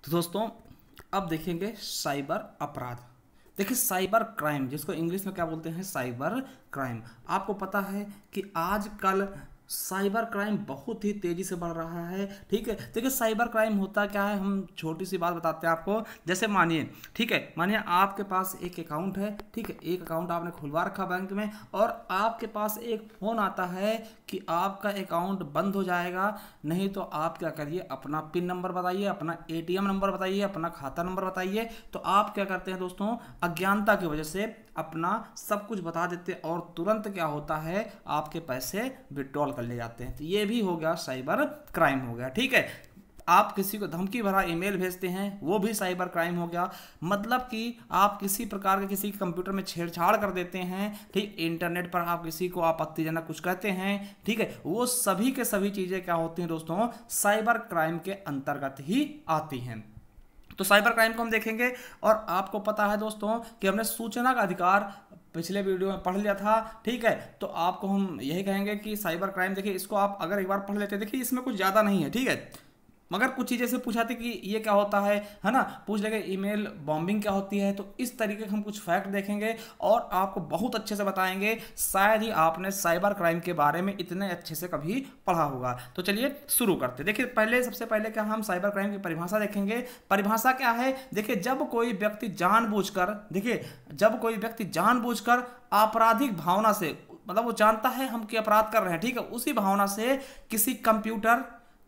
तो दोस्तों अब देखेंगे साइबर अपराध। देखिए साइबर क्राइम जिसको इंग्लिश में क्या बोलते हैं, साइबर क्राइम। आपको पता है कि आजकल साइबर क्राइम बहुत ही तेजी से बढ़ रहा है। ठीक है, देखिए साइबर क्राइम होता क्या है, हम छोटी सी बात बताते हैं आपको। जैसे मानिए, ठीक है, मानिए आपके पास एक अकाउंट है, ठीक है, एक अकाउंट आपने खुलवा रखा बैंक में, और आपके पास एक फ़ोन आता है कि आपका अकाउंट बंद हो जाएगा। नहीं तो आप क्या करिए, अपना पिन नंबर बताइए, अपना एटीएम नंबर बताइए, अपना खाता नंबर बताइए। तो आप क्या करते हैं दोस्तों, अज्ञानता की वजह से अपना सब कुछ बता देते हैं और तुरंत क्या होता है, आपके पैसे विड्रॉल कर ले जाते हैं। तो ये भी हो गया साइबर क्राइम हो गया। ठीक है, आप किसी को धमकी भरा ईमेल भेजते हैं, वो भी साइबर क्राइम हो गया। मतलब कि आप किसी प्रकार के किसी कंप्यूटर में छेड़छाड़ कर देते हैं, ठीक, इंटरनेट पर आप किसी को आपत्तिजनक कुछ कहते हैं, ठीक है, वो सभी के सभी चीज़ें क्या होती हैं दोस्तों, साइबर क्राइम के अंतर्गत ही आती हैं। तो साइबर क्राइम को हम देखेंगे। और आपको पता है दोस्तों कि हमने सूचना का अधिकार पिछले वीडियो में पढ़ लिया था। ठीक है, तो आपको हम यही कहेंगे कि साइबर क्राइम, देखिए इसको आप अगर एक बार पढ़ लेते हैं, देखिए इसमें कुछ ज़्यादा नहीं है, ठीक है, मगर कुछ चीज़ें से पूछा थी कि ये क्या होता है ना, पूछ लेंगे ईमेल बॉम्बिंग क्या होती है। तो इस तरीके के हम कुछ फैक्ट देखेंगे और आपको बहुत अच्छे से बताएंगे। शायद ही आपने साइबर क्राइम के बारे में इतने अच्छे से कभी पढ़ा होगा। तो चलिए शुरू करते। देखिए पहले, सबसे पहले क्या हम साइबर क्राइम की परिभाषा देखेंगे। परिभाषा क्या है, देखिए जब कोई व्यक्ति जानबूझकर, देखिए जब कोई व्यक्ति जानबूझकर आपराधिक भावना से, मतलब वो जानता है हम कि अपराध कर रहे हैं, ठीक है, उसी भावना से किसी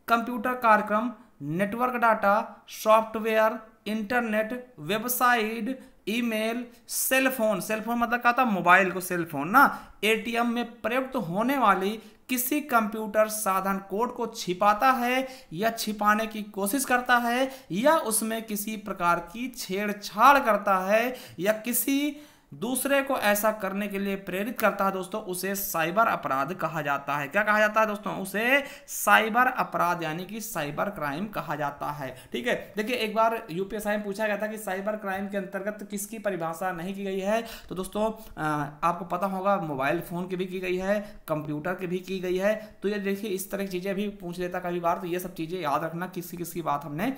कंप्यूटर कार्यक्रम, network data, software, internet, website, email, cellphone मतलब क्या था, मोबाइल को सेलफोन ना, एटीएम में प्रयुक्त होने वाली किसी कंप्यूटर साधन कोड को छिपाता है या छिपाने की कोशिश करता है, या उसमें किसी प्रकार की छेड़छाड़ करता है, या किसी दूसरे को ऐसा करने के लिए प्रेरित करता है दोस्तों, उसे साइबर अपराध कहा जाता है। क्या कहा जाता है दोस्तों, उसे साइबर अपराध यानी कि साइबर क्राइम कहा जाता है। ठीक है, देखिए एक बार यूपीएसआई में पूछा गया था कि साइबर क्राइम के अंतर्गत किसकी परिभाषा नहीं की गई है। तो दोस्तों आपको पता होगा मोबाइल फोन की भी की गई है, कंप्यूटर की भी की गई है। तो ये देखिए इस तरह की चीजें भी पूछ लेता कभी बार, तो ये सब चीजें याद रखना किसी किसकी बात हमने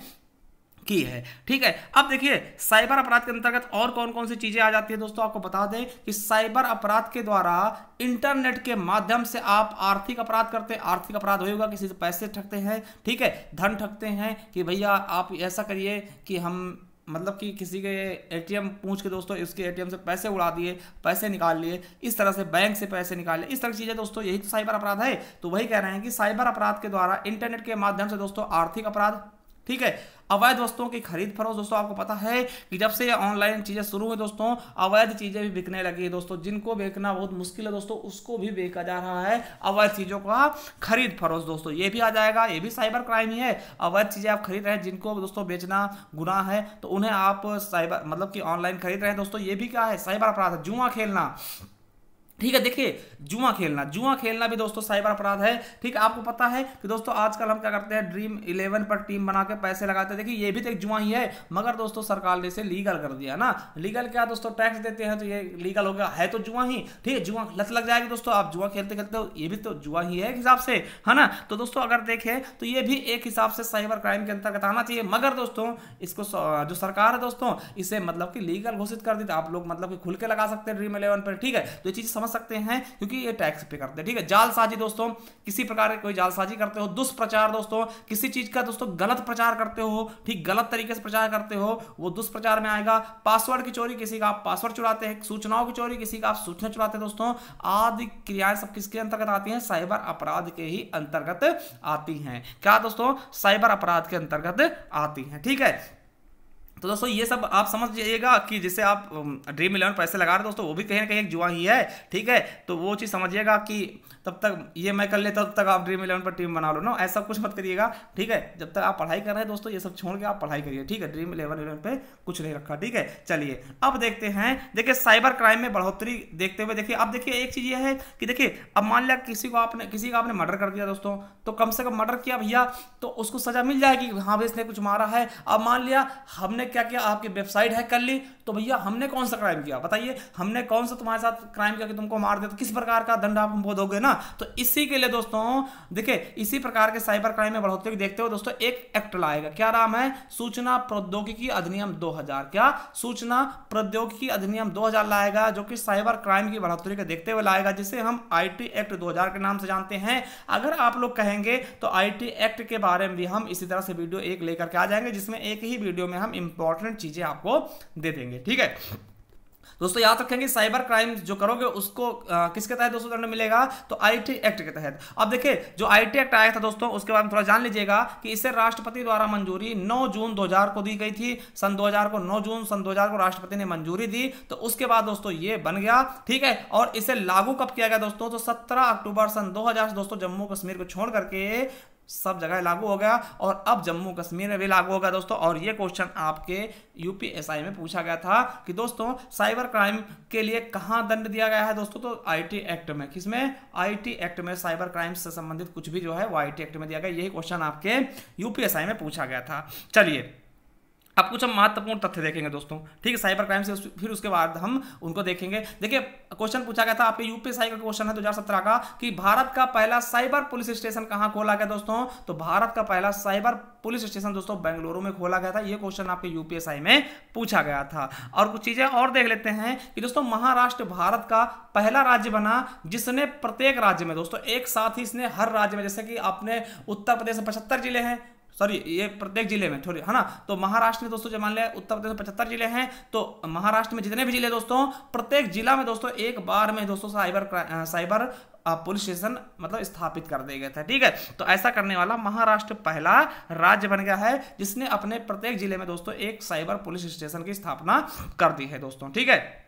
की है। ठीक है, अब देखिए साइबर अपराध के अंतर्गत और कौन कौन सी चीजें आ जाती है दोस्तों, आपको बता दें कि साइबर अपराध के द्वारा इंटरनेट के माध्यम से आप आर्थिक अपराध करते हैं। आर्थिक अपराध होगा, किसी से पैसे ठगते हैं, ठीक है, धन ठगते हैं कि भैया आप ऐसा करिए कि हम, मतलब कि किसी के एटीएम पूछ के दोस्तों इसके एटीएम से पैसे उड़ा दिए, पैसे निकाल लिए, इस तरह से बैंक से पैसे निकाले, इस तरह की चीजें दोस्तों, यही तो साइबर अपराध है। तो वही कह रहे हैं कि साइबर अपराध के द्वारा इंटरनेट के माध्यम से दोस्तों आर्थिक अपराध, ठीक है, अवैध वस्तुओं की खरीद फरोख्त। दोस्तों आपको पता है कि जब से ऑनलाइन चीजें शुरू हुई दोस्तों, अवैध चीजें भी बिकने लगी है दोस्तों। जिनको बेचना बहुत मुश्किल है दोस्तों, उसको भी बेचा जा रहा है, अवैध चीजों का खरीद फरोख्त दोस्तों, ये भी आ जाएगा, ये भी साइबर क्राइम ही है। अवैध चीजें आप खरीद रहे हैं, जिनको दोस्तों बेचना गुनाह है, तो उन्हें आप साइबर, मतलब कि ऑनलाइन खरीद रहे हैं दोस्तों, ये भी क्या है, साइबर अपराध है। जुआ खेलना, ठीक है, देखिए जुआ खेलना भी दोस्तों साइबर अपराध है। ठीक है, आपको पता है कि दोस्तों आजकल हम क्या करते हैं, ड्रीम 11 पर टीम बना के पैसे लगाते हैं। देखिए ये भी तो एक जुआ ही है, मगर दोस्तों सरकार ने इसे लीगल कर दिया ना। लीगल क्या दोस्तों, टैक्स देते हैं तो ये लीगल हो गया, है तो जुआ ही। ठीक है, जुआ लत लग जाएगी दोस्तों, आप जुआ खेलते खेलते हो, ये भी तो जुआ ही है एक हिसाब से, है ना। तो दोस्तों अगर देखें तो ये भी एक हिसाब से साइबर क्राइम के अंतर्गत आना चाहिए, मगर दोस्तों इसको जो सरकार है दोस्तों, इसे मतलब कि लीगल घोषित कर दी, तो आप लोग मतलब कि खुल के लगा सकते हैं ड्रीम 11 पर। ठीक है, तो ये चीज समझ सकते हैं क्योंकि ये टैक्स पे करते हैं। ठीक है, जालसाजी दोस्तों, किसी प्रकार की कोई जालसाजी करते हो, दुष्प्रचार दोस्तों, किसी चीज का दोस्तों गलत प्रचार करते हो, ठीक, गलत तरीके से प्रचार करते हो, वो दुष्प्रचार में आएगा। पासवर्ड की चोरी, किसी का आप पासवर्ड चुराते हैं। सूचनाओं की चोरी, किसी का आप सूचना चुराते हैं दोस्तों। आदि क्रियाएं सब किसके अंतर्गत आती हैं, साइबर अपराध के ही अंतर्गत आती हैं। क्या दोस्तों, साइबर अपराध के अंतर्गत आती हैं। ठीक है, तो दोस्तों ये सब आप समझ जाइएगा कि जिसे आप ड्रीम 11 पैसे लगा रहे हैं दोस्तों, वो भी कहीं ना कहीं एक जुआ ही है। ठीक है, तो वो चीज़ समझिएगा कि तब तक ये मैं कर लेता, तब तक आप ड्रीम 11 पर टीम बना लो ना, ऐसा कुछ मत करिएगा। ठीक है, जब तक आप पढ़ाई कर रहे हैं दोस्तों, ये सब छोड़ के आप पढ़ाई करिए। ठीक है, ड्रीम 11 पे कुछ नहीं रखा। ठीक है, चलिए अब देखते हैं। देखिए साइबर क्राइम में बढ़ोतरी देखते हुए, देखिए अब देखिए एक चीज़ ये है कि देखिए अब मान लिया किसी का आपने मर्डर कर दिया दोस्तों, तो कम से कम मर्डर किया भैया, तो उसको सजा मिल जाएगी, हाँ भाई इसने कुछ मारा है। अब मान लिया हमने क्या किया, आपकी वेबसाइट हैक कर ली, तो भैया हमने कौन सा क्राइम किया बताइए, हमने कौन सा तुम्हारे साथ क्राइम किया कि तुमको मार दे, तो किस प्रकार का दंड आप हमको दोगे ना। तो इसी के लिए दोस्तों देखिए, इसी प्रकार के साइबर क्राइम में बढ़ोतरी देखते हो दोस्तों, एक एक्ट लाएगा, क्या नाम है, सूचना प्रौद्योगिकी अधिनियम 2000, क्या सूचना प्रौद्योगिकी अधिनियम 2000 लाएगा, जो कि साइबर क्राइम की बढ़ोतरी को देखते हुए लाएगा, जिसे हम आईटी एक्ट 2000 के नाम से जानते हैं। अगर आप लोग कहेंगे तो आईटी एक्ट के बारे में भी हम इसी तरह से वीडियो एक लेकर के आ जाएंगे, जिसमें एक ही वीडियो में हम इंपॉर्टेंट चीजें आपको दे देंगे, ठीक है दोस्तों। याद रखेंगे साइबर क्राइम जो करोगे उसको किसके तहत दोस्तों दंड मिलेगा, तो आईटी एक्ट के तहत। अब देखिए जो आईटी एक्ट आया था दोस्तों, उसके बारे में थोड़ा जान लीजिएगा कि इसे राष्ट्रपति द्वारा मंजूरी 9 जून 2000 को दी गई थी, सन 2000 को 9 जून सन 2000 को राष्ट्रपति ने मंजूरी दी, तो उसके बाद दोस्तों ये बन गया, ठीक है। और इसे लागू कब किया गया दोस्तों, तो 17 अक्टूबर सन 2000 दोस्तों जम्मू कश्मीर को छोड़ करके सब जगह लागू हो गया, और अब जम्मू कश्मीर में भी लागू होगा दोस्तों। और ये क्वेश्चन आपके यूपीएसआई में पूछा गया था कि दोस्तों साइबर क्राइम के लिए कहां दंड दिया गया है दोस्तों, तो आईटी एक्ट में, किसमें, आईटी एक्ट में, साइबर क्राइम से संबंधित कुछ भी जो है वो आईटी एक्ट में दिया गया। यही क्वेश्चन आपके यूपीएसआई में पूछा गया था। चलिए अब कुछ हम महत्वपूर्ण तथ्य देखेंगे दोस्तों, ठीक है, साइबर क्राइम से फिर उसके बाद हम उनको देखेंगे। देखिए क्वेश्चन पूछा गया था आपके यूपीएसआई का क्वेश्चन है 2017 का, कि भारत का पहला साइबर पुलिस स्टेशन कहां खोला गया दोस्तों, तो भारत का पहला साइबर पुलिस स्टेशन दोस्तों बेंगलुरु में खोला गया था। ये क्वेश्चन आपके यूपीएसआई में पूछा गया था। और कुछ चीजें और देख लेते हैं कि दोस्तों महाराष्ट्र भारत का पहला राज्य बना जिसने प्रत्येक राज्य में दोस्तों एक साथ ही इसने हर राज्य में, जैसे कि अपने उत्तर प्रदेश में 75 जिले हैं, सॉरी ये प्रत्येक जिले में थोड़ी है ना, तो महाराष्ट्र में दोस्तों जो मान लिया उत्तर प्रदेश में 75 जिले हैं, तो महाराष्ट्र में जितने भी जिले दोस्तों प्रत्येक जिला में दोस्तों एक बार में दोस्तों साइबर पुलिस स्टेशन मतलब स्थापित कर दिए गए थे, ठीक है। तो ऐसा करने वाला महाराष्ट्र पहला राज्य बन गया है जिसने अपने प्रत्येक जिले में दोस्तों एक साइबर पुलिस स्टेशन की स्थापना कर दी है दोस्तों, ठीक है।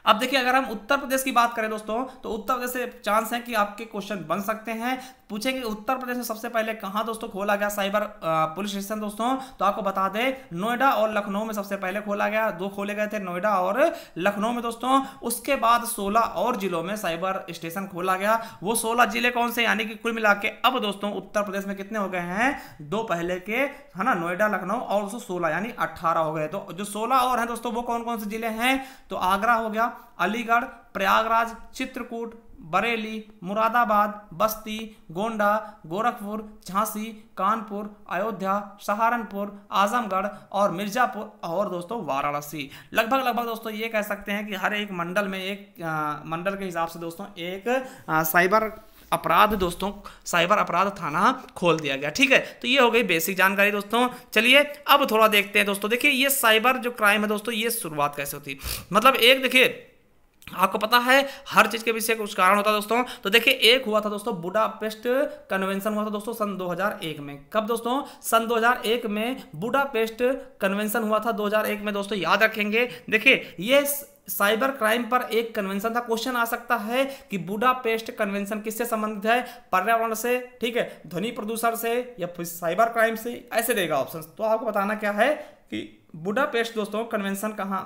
अब देखिए अगर हम उत्तर प्रदेश की बात करें दोस्तों, तो उत्तर प्रदेश से चांस है कि आपके क्वेश्चन बन सकते हैं, पूछेंगे उत्तर प्रदेश में सबसे पहले कहां दोस्तों खोला गया साइबर पुलिस स्टेशन दोस्तों, तो आपको बता दें नोएडा और लखनऊ में सबसे पहले खोला गया, 2 खोले गए थे नोएडा और लखनऊ में दोस्तों। उसके बाद 16 और जिलों में साइबर स्टेशन खोला गया। वो 16 जिले कौन से, यानी कि कुल मिला के अब दोस्तों उत्तर प्रदेश में कितने हो गए हैं, 2 पहले के है ना, नोएडा लखनऊ और दोस्तों 16 यानी 18 हो गए। तो जो 16 और हैं दोस्तों वो कौन कौन से जिले हैं, तो आगरा हो गया, अलीगढ़, प्रयागराज, चित्रकूट, बरेली, मुरादाबाद, बस्ती, गोंडा, गोरखपुर, झांसी, कानपुर, अयोध्या, सहारनपुर, आजमगढ़ और मिर्जापुर और दोस्तों वाराणसी। लगभग दोस्तों ये कह सकते हैं कि हर एक मंडल में एक मंडल के हिसाब से दोस्तों एक साइबर अपराध दोस्तों साइबर अपराध थाना खोल दिया गया, ठीक है। तो ये हो गई बेसिक जानकारी दोस्तों। चलिए अब थोड़ा देखते हैं दोस्तों। देखिए ये साइबर जो क्राइम है दोस्तों, ये शुरुआत कैसे होती, मतलब एक देखिए आपको पता है हर चीज के पीछे कुछ कारण होता है दोस्तों। तो देखिए एक हुआ था दोस्तों बुडापेस्ट कन्वेंशन हुआ था दोस्तों सन 2001 में। कब दोस्तों, सन 2001 में बुडापेस्ट कन्वेंशन हुआ था 2001 में दोस्तों, याद रखेंगे। देखिए ये साइबर क्राइम पर एक कन्वेंशन था। क्वेश्चन आ सकता है कि बुडापेस्ट कन्वेंशन किससे संबंधित है, पर्यावरण से, ठीक है, ध्वनि प्रदूषण से या फिर साइबर क्राइम से, ऐसे देगा ऑप्शन। तो आपको बताना क्या है कि बुडापेस्ट दोस्तों कन्वेंशन कहां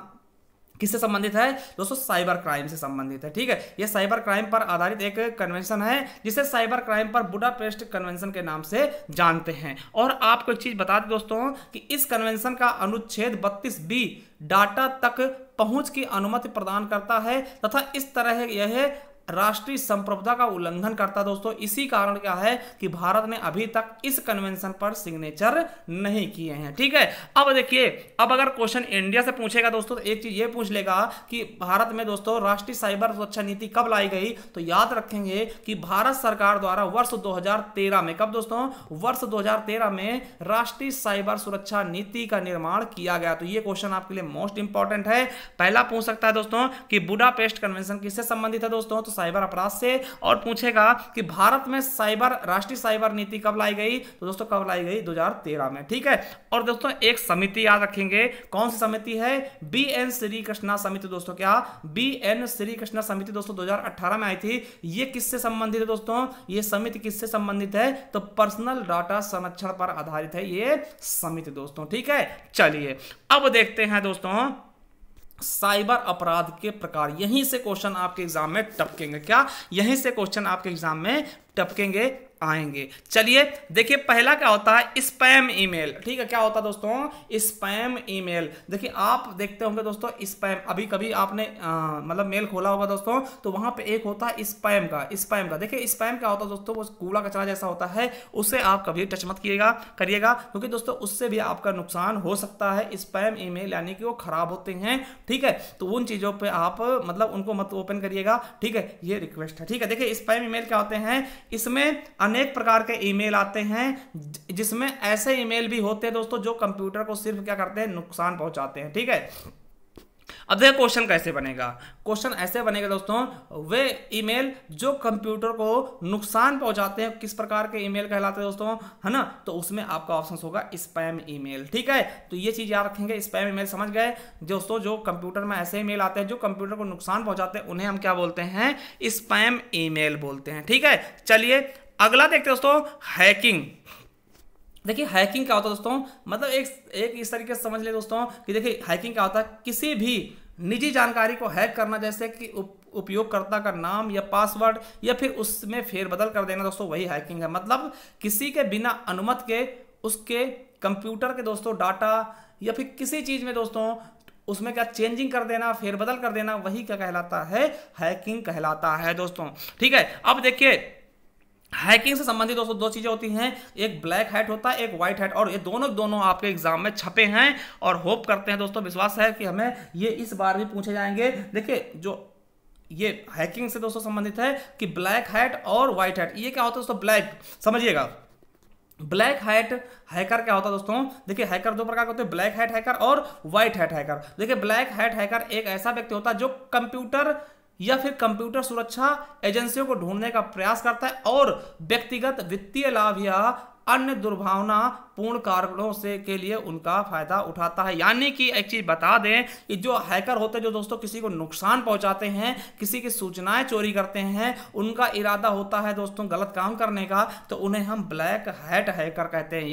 किससे संबंधित है दोस्तों, साइबर क्राइम से संबंधित है, ठीक है। यह साइबर क्राइम पर आधारित एक कन्वेंशन है जिसे साइबर क्राइम पर बुडापेस्ट कन्वेंशन के नाम से जानते हैं। और आपको एक चीज बता दें दोस्तों कि इस कन्वेंशन का अनुच्छेद 32B डाटा तक पहुंच की अनुमति प्रदान करता है तथा इस तरह यह राष्ट्रीय संप्रभुता का उल्लंघन करता दोस्तों। इसी कारण क्या है कि भारत ने अभी तक इस कन्वेंशन पर सिग्नेचर नहीं किए हैं, ठीक है। अब देखिए अब अगर क्वेश्चन इंडिया से पूछेगा दोस्तों तो एक चीज ये पूछ लेगा कि भारत में दोस्तों राष्ट्रीय साइबर सुरक्षा नीति कब लाई गई, तो याद रखेंगे कि भारत सरकार द्वारा वर्ष 2013 में, कब दोस्तों, वर्ष 2013 में राष्ट्रीय साइबर सुरक्षा नीति का निर्माण किया गया। तो ये क्वेश्चन आपके लिए मोस्ट इंपॉर्टेंट है। पहला पूछ सकता है दोस्तों कि बुडापेस्ट कन्वेंशन किससे संबंधित है दोस्तों, तो साइबर अपराध से। और पूछेगा कि भारत में राष्ट्रीय साइबर नीति कब लाई गई, तो दोस्तों कब लाई गई, 2013 में, ठीक है। और दोस्तों एक समिति याद रखेंगे, कौन सी समिति है, BN श्री कृष्णा समिति दोस्तों, क्या BN श्री कृष्णा समिति दोस्तों 2018 में आई थी। ये किससे संबंधित है दोस्तों, ये समिति किससे संबंधित है, तो पर्सनल डाटा संरक्षण पर आधारित है ये समिति दोस्तों, ठीक है। चलिए अब देखते हैं दोस्तों साइबर अपराध के प्रकार। यहीं से क्वेश्चन आपके एग्जाम में टपकेंगे, क्या यहीं से क्वेश्चन आपके एग्जाम में टपकेंगे। आएंगे। चलिए देखिए पहला क्या होता है, स्पैम ईमेल। ठीक है, क्या होता है दोस्तों, स्पैम ईमेल। देखिए आप देखते होंगे दोस्तों स्पैम, अभी कभी आपने मतलब मेल खोला होगा दोस्तों, तो वहां पे एक होता है स्पैम का। देखिए स्पैम क्या होता है दोस्तों, वो कूड़ा कचरा जैसा होता है, उससे आप कभी टच मत करिएगा, क्योंकि दोस्तों उससे भी आपका नुकसान हो सकता है। स्पैम ईमेल यानी कि वो खराब होते हैं। ठीक है, तो उन चीजों पे आप मतलब उनको मत ओपन करिएगा। ठीक है, ये रिक्वेस्ट है। ठीक है, देखिए स्पैम ईमेल क्या होते हैं, इसमें अनेक प्रकार के ईमेल आते हैं, जिसमें ऐसे ईमेल भी होते हैं दोस्तों जो कंप्यूटर को सिर्फ क्या करते हैं, नुकसान पहुंचाते हैं। ठीक है, अब देखो क्वेश्चन कैसे बनेगा। क्वेश्चन ऐसे बनेगा दोस्तों, वे ईमेल जो कंप्यूटर को नुकसान पहुंचाते हैं किस प्रकार के ईमेल कहलाते हैं दोस्तों, है ना। तो उसमें आपका ऑप्शन होगा स्पैम ईमेल। ठीक है, तो ये चीज याद रखेंगे। स्पैम ईमेल समझ गए दोस्तों, जो कंप्यूटर में ऐसे ईमेल आते हैं जो कंप्यूटर को नुकसान पहुंचाते हैं, उन्हें हम क्या बोलते हैं, स्पैम ईमेल बोलते हैं। ठीक है, चलिए अगला देखते हैं दोस्तों, हैकिंग। देखिए हैकिंग क्या होता है दोस्तों, मतलब एक इस तरीके से समझ ले दोस्तों कि देखिए हैकिंग क्या होता है, किसी भी निजी जानकारी को हैक करना, जैसे कि उपयोगकर्ता का नाम या पासवर्ड या फिर उसमें फेरबदल कर देना दोस्तों, वही हैकिंग है। मतलब किसी के बिना अनुमति के उसके कंप्यूटर के दोस्तों डाटा या फिर किसी चीज में दोस्तों उसमें क्या चेंजिंग कर देना, फेरबदल कर देना, वही क्या कहलाता है, हैकिंग कहलाता है दोस्तों। ठीक है, अब देखिए हैकिंग से संबंधित दोस्तों दो चीजें होती हैं, एक ब्लैक हैट होता है, एक व्हाइट हैट, और ये दोनों आपके एग्जाम में छपे हैं, और होप करते हैं दोस्तों, विश्वास है कि हमें ये इस बार भी पूछे जाएंगे। देखिए जो ये हैकिंग से दोस्तों संबंधित है कि ब्लैक हैट और व्हाइट हैट, ये क्या होता है दोस्तों, ब्लैक समझिएगा। ब्लैक हैट हैकर क्या होता है दोस्तों, देखिए हैकर दो प्रकार के होते हैं, ब्लैक हैट हैकर और व्हाइट हैट हैकर। देखिए ब्लैक हैट हैकर एक ऐसा व्यक्ति होता है जो कंप्यूटर या फिर कंप्यूटर सुरक्षा एजेंसियों को ढूंढने का प्रयास करता है और व्यक्तिगत वित्तीय लाभ या अन्य दुर्भावनापूर्ण कारणों से के लिए उनका फायदा उठाता है। यानी कि एक चीज बता दें कि जो हैकर होते हैं जो दोस्तों किसी को नुकसान पहुंचाते हैं, किसी की सूचनाएं चोरी करते हैं, उनका इरादा होता है दोस्तों गलत काम करने का, तो उन्हें हम ब्लैक हैट हैकर कहते हैं।